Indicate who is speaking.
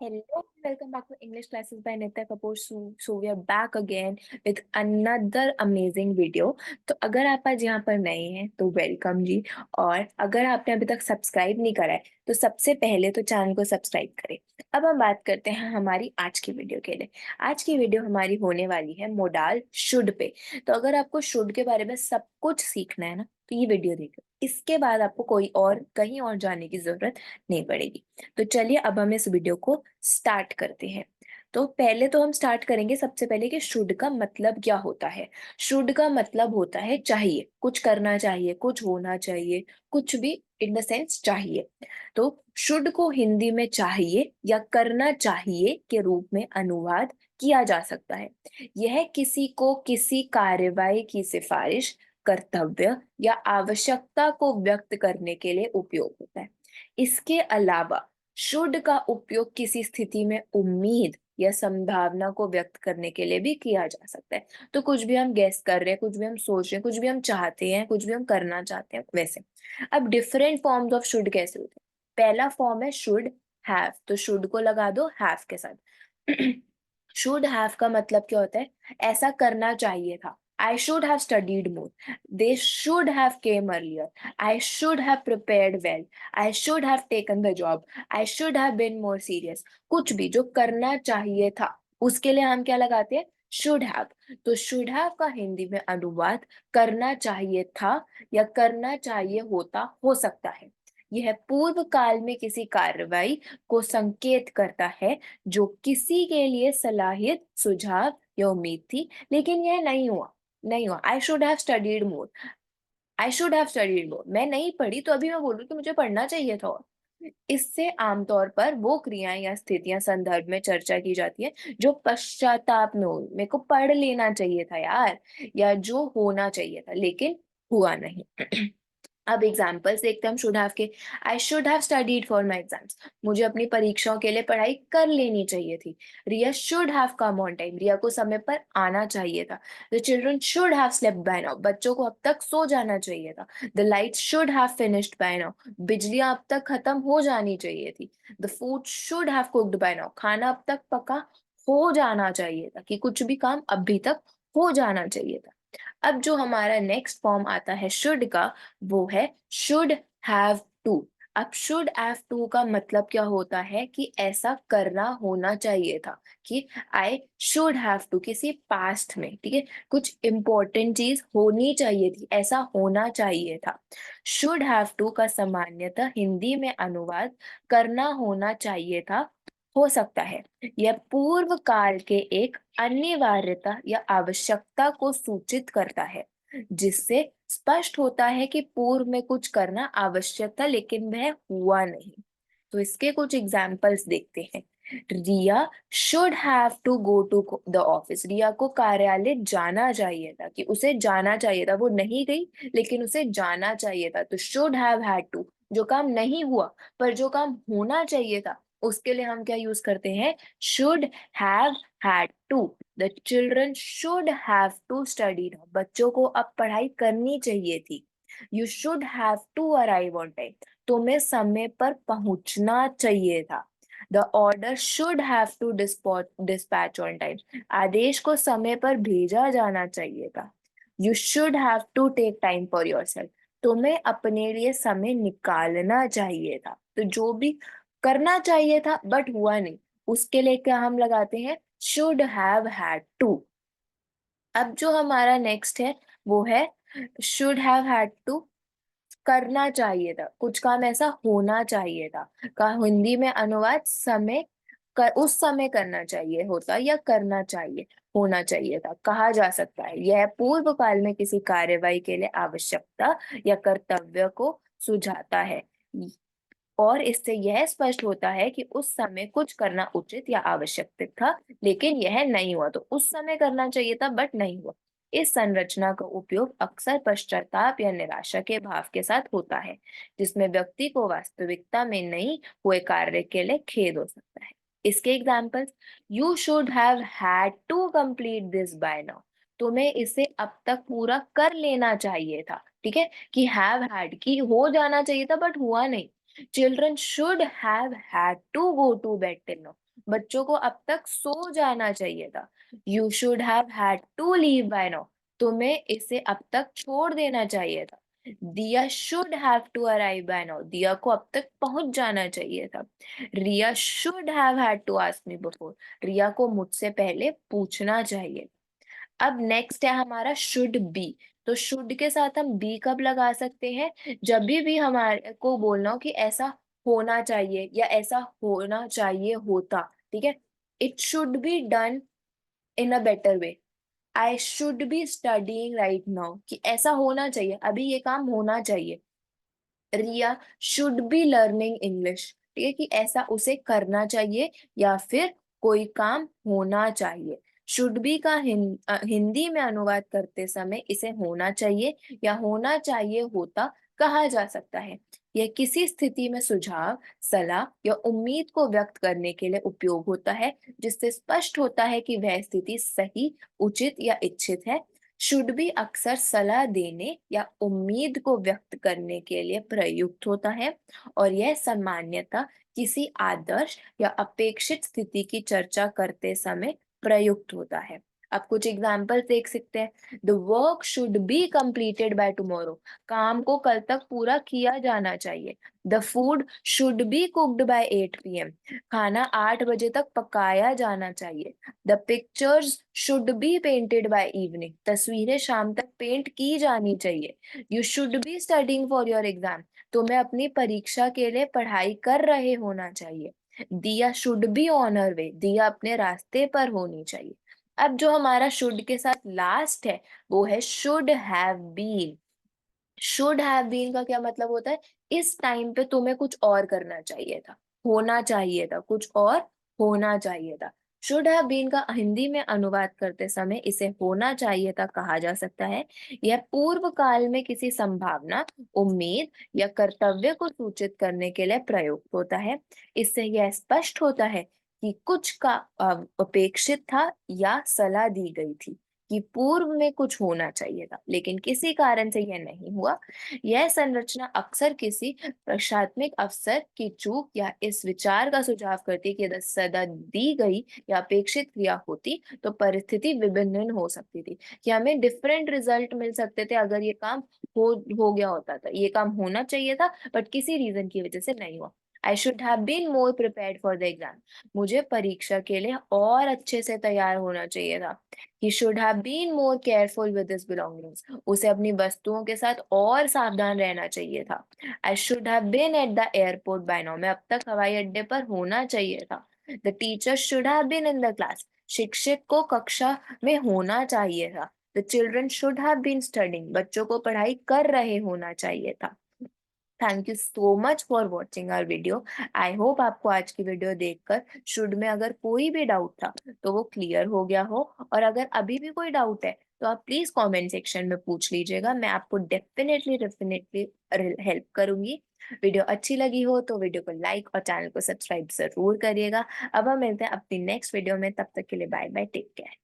Speaker 1: Hello, welcome back to English Classes by Nitya Kapoor. So we are back again with another amazing video. तो अगर आप आज यहाँ पर नए हैं तो वेलकम जी। और अगर आपने अभी तक सब्सक्राइब नहीं करा है तो सबसे पहले तो चैनल को सब्सक्राइब करें। अब हम बात करते हैं हमारी आज की वीडियो के लिए। आज की वीडियो हमारी होने वाली है मोडाल शुड पे। तो अगर आपको शुड के बारे में सब कुछ सीखना है ना तो ये वीडियो देखो। इसके बाद आपको कोई और कहीं और जाने की जरूरत नहीं पड़ेगी। तो चलिए अब हम इस वीडियो को स्टार्ट करते हैं। तो पहले तो हम स्टार्ट करेंगे सबसे पहले कि शुड का मतलब क्या होता है। शुड का मतलब होता है चाहिए, कुछ करना चाहिए, कुछ होना चाहिए, कुछ भी इन द सेंस चाहिए। तो शुड को हिंदी में चाहिए या करना चाहिए के रूप में अनुवाद किया जा सकता है। यह किसी को किसी कार्रवाई की सिफारिश, कर्तव्य या आवश्यकता को व्यक्त करने के लिए उपयोग होता है। इसके अलावा शुड का उपयोग किसी स्थिति में उम्मीद या संभावना को व्यक्त करने के लिए भी किया जा सकता है। तो कुछ भी हम गेस कर रहे हैं, कुछ भी हम सोच रहे हैं, कुछ भी हम चाहते हैं, कुछ भी हम करना चाहते हैं, वैसे। अब डिफरेंट फॉर्म्स ऑफ शुड कैसे होते हैं। पहला फॉर्म है शुड हैव। तो शुड को लगा दो हैव के साथ। शुड हैव का मतलब क्या होता है? ऐसा करना चाहिए था। I should have studied more, they should have came earlier, I should have prepared well, I should have taken the job, I should have been more serious. कुछ भी जो करना चाहिए था उसके लिए हम क्या लगाते हैं? Should have. तो शुड हैव का हिंदी में अनुवाद करना चाहिए था या करना चाहिए होता हो सकता है। यह पूर्व काल में किसी कार्रवाई को संकेत करता है जो किसी के लिए सलाहियत, सुझाव या उम्मीद थी, लेकिन यह नहीं हुआ। I should have studied more, I should have studied more. मैं नहीं पढ़ी तो अभी मैं बोलूँ कि मुझे पढ़ना चाहिए था। और इससे आमतौर पर वो क्रियाएं या स्थितियां संदर्भ में चर्चा की जाती है जो पश्चाताप में हो। मेरे को पढ़ लेना चाहिए था यार, या जो होना चाहिए था लेकिन हुआ नहीं। अब एग्जाम्पल्स देखते हैं हम शुड हैव के। आई should have studied for my exams. मुझे अपनी परीक्षाओं के लिए पढ़ाई कर लेनी चाहिए थी। Riya should have come on time. Riya को समय पर आना चाहिए था। The children should have slept by now. बच्चों को अब तक सो जाना चाहिए था। The light should have finished by now. बिजलियां अब तक खत्म हो जानी चाहिए थी। The food should have cooked by now. खाना अब तक पका हो जाना चाहिए था, कि कुछ भी काम अभी तक हो जाना चाहिए था। अब जो हमारा नेक्स्ट फॉर्म आता है शुड का, वो है शुड हैव टू। अब शुड हैव टू का मतलब क्या होता है कि ऐसा करना होना चाहिए था, कि आई शुड हैव टू किसी पास्ट में, ठीक है, कुछ इंपॉर्टेंट चीज होनी चाहिए थी, ऐसा होना चाहिए था। शुड हैव टू का सामान्यतः हिंदी में अनुवाद करना होना चाहिए था हो सकता है। यह पूर्व काल के एक अनिवार्यता या आवश्यकता को सूचित करता है, जिससे स्पष्ट होता है कि पूर्व में कुछ करना आवश्यक था लेकिन वह हुआ नहीं। तो इसके कुछ एग्जाम्पल्स देखते हैं। Riya should have to go to the office. Riya को कार्यालय जाना चाहिए था, कि उसे जाना चाहिए था, वो नहीं गई लेकिन उसे जाना चाहिए था। तो शुड हैव हैड टू, जो काम नहीं हुआ पर जो काम होना चाहिए था उसके लिए हम क्या यूज करते हैं? Should have had to. The children should have to study. बच्चों को अब पढ़ाई करनी चाहिए थी। You should have to arrive on time. तुम्हें समय पर पहुंचना चाहिए था। The order should have to dispatch on time. आदेश को समय पर भेजा जाना चाहिए था। You should have to take time for yourself. तुम्हें अपने लिए समय निकालना चाहिए था। तो जो भी करना चाहिए था बट हुआ नहीं, उसके लिए क्या हम लगाते हैं? Should have had to. अब जो हमारा नेक्स्ट है वो है शुड हैव हैड टू करना चाहिए था, कुछ काम ऐसा होना चाहिए था, का हिंदी में अनुवाद उस समय करना चाहिए होता या करना चाहिए होना चाहिए था कहा जा सकता है। यह पूर्व काल में किसी कार्यवाही के लिए आवश्यकता या कर्तव्य को सुझाता है, और इससे यह स्पष्ट होता है कि उस समय कुछ करना उचित या आवश्यक था लेकिन यह नहीं हुआ। तो उस समय करना चाहिए था बट नहीं हुआ। इस संरचना का उपयोग अक्सर पश्चाताप या निराशा के भाव के साथ होता है, जिसमें व्यक्ति को वास्तविकता में नहीं हुए कार्य के लिए खेद हो सकता है। इसके examples: you should have had to complete this by now. तुम्हें इसे अब तक पूरा कर लेना चाहिए था, ठीक है, कि हैव हैड की हो जाना चाहिए था बट हुआ नहीं। Children should have had to go to bed till now. बच्चों को अब तक सो जाना चाहिए था। You should have had to leave by now, तुम्हें इसे अब तक छोड़ देना चाहिए था। Diya should have to arrive by now, Diya को अब तक पहुंच जाना चाहिए था। Riya should have had to ask me before, रिया को मुझसे पहले पूछना चाहिए। अब नेक्स्ट है हमारा शुड बी। तो शुड के साथ हम बी कब लगा सकते हैं? जब भी हमारे को बोलना हो कि ऐसा होना चाहिए या ऐसा होना चाहिए होता, ठीक है। It should be done in a better way. I should be studying right now, कि ऐसा होना चाहिए, अभी ये काम होना चाहिए। रिया शुड बी लर्निंग इंग्लिश, ठीक है, कि ऐसा उसे करना चाहिए या फिर कोई काम होना चाहिए। शुड बी का हिंदी में अनुवाद करते समय इसे होना चाहिए या होना चाहिए होता कहा जा सकता है। यह किसी स्थिति में सुझाव, सलाह या उम्मीद को व्यक्त करने के लिए उपयोग होता है, जिससे स्पष्ट होता है कि वह स्थिति सही, उचित या इच्छित है। शुड भी अक्सर सलाह देने या उम्मीद को व्यक्त करने के लिए प्रयुक्त होता है, और यह सामान्यतः किसी आदर्श या अपेक्षित स्थिति की चर्चा करते समय प्रयुक्त होता है। आप कुछ एग्जाम्पल देख सकते हैं। The work should be completed by tomorrow, काम को कल तक पूरा किया जाना चाहिए। The food should be cooked bye 8 p.m, खाना 8 बजे तक पकाया जाना चाहिए। The pictures should be painted by evening, तस्वीरें शाम तक पेंट की जानी चाहिए। You should be studying for your exam, तुम्हें अपनी परीक्षा के लिए पढ़ाई कर रहे होना चाहिए। दिया शुड बी ऑन हर वे, दिया अपने रास्ते पर होनी चाहिए। अब जो हमारा शुड के साथ लास्ट है वो है should have been. Should have been का क्या मतलब होता है? इस टाइम पे तुम्हें कुछ और करना चाहिए था, होना चाहिए था, कुछ और होना चाहिए था। शुड हैव बीन का हिंदी में अनुवाद करते समय इसे होना चाहिए था कहा जा सकता है। यह पूर्व काल में किसी संभावना, उम्मीद या कर्तव्य को सूचित करने के लिए प्रयुक्त होता है। इससे यह स्पष्ट होता है कि कुछ का अपेक्षित था या सलाह दी गई थी, कि पूर्व में कुछ होना चाहिए था लेकिन किसी कारण से यह नहीं हुआ। यह संरचना अक्सर किसी प्रशासनिक अफसर की चूक या इस विचार का सुझाव करती है कि यदि सदा दी गई या अपेक्षित क्रिया होती तो परिस्थिति विभिन्न हो सकती थी, कि हमें डिफरेंट रिजल्ट मिल सकते थे अगर ये काम हो गया होता था। ये काम होना चाहिए था बट किसी रीजन की वजह से नहीं हुआ। I should have been more prepared for the exam, मुझे परीक्षा के लिए और अच्छे से तैयार होना चाहिए था। He should have been more careful with his belongings, उसे अपनी वस्तुओं के साथ और सावधान रहना चाहिए था। I should have been at the airport by now, मैं अब तक हवाई अड्डे पर होना चाहिए था। The teacher should have been in the class, शिक्षक को कक्षा में होना चाहिए था। The children should have been studying, बच्चों को पढ़ाई कर रहे होना चाहिए था। Thank you so much for watching our video. I hope आपको आज की वीडियो देखकर शुड में अगर कोई भी डाउट था तो वो क्लियर हो गया हो, और अगर अभी भी कोई डाउट है तो आप प्लीज कमेंट सेक्शन में पूछ लीजिएगा, मैं आपको डेफिनेटली डेफिनेटली हेल्प करूंगी। वीडियो अच्छी लगी हो तो वीडियो को लाइक और चैनल को सब्सक्राइब जरूर करिएगा। अब हम मिलते हैं अपनी नेक्स्ट वीडियो में, तब तक के लिए बाय बाय, टेक केयर।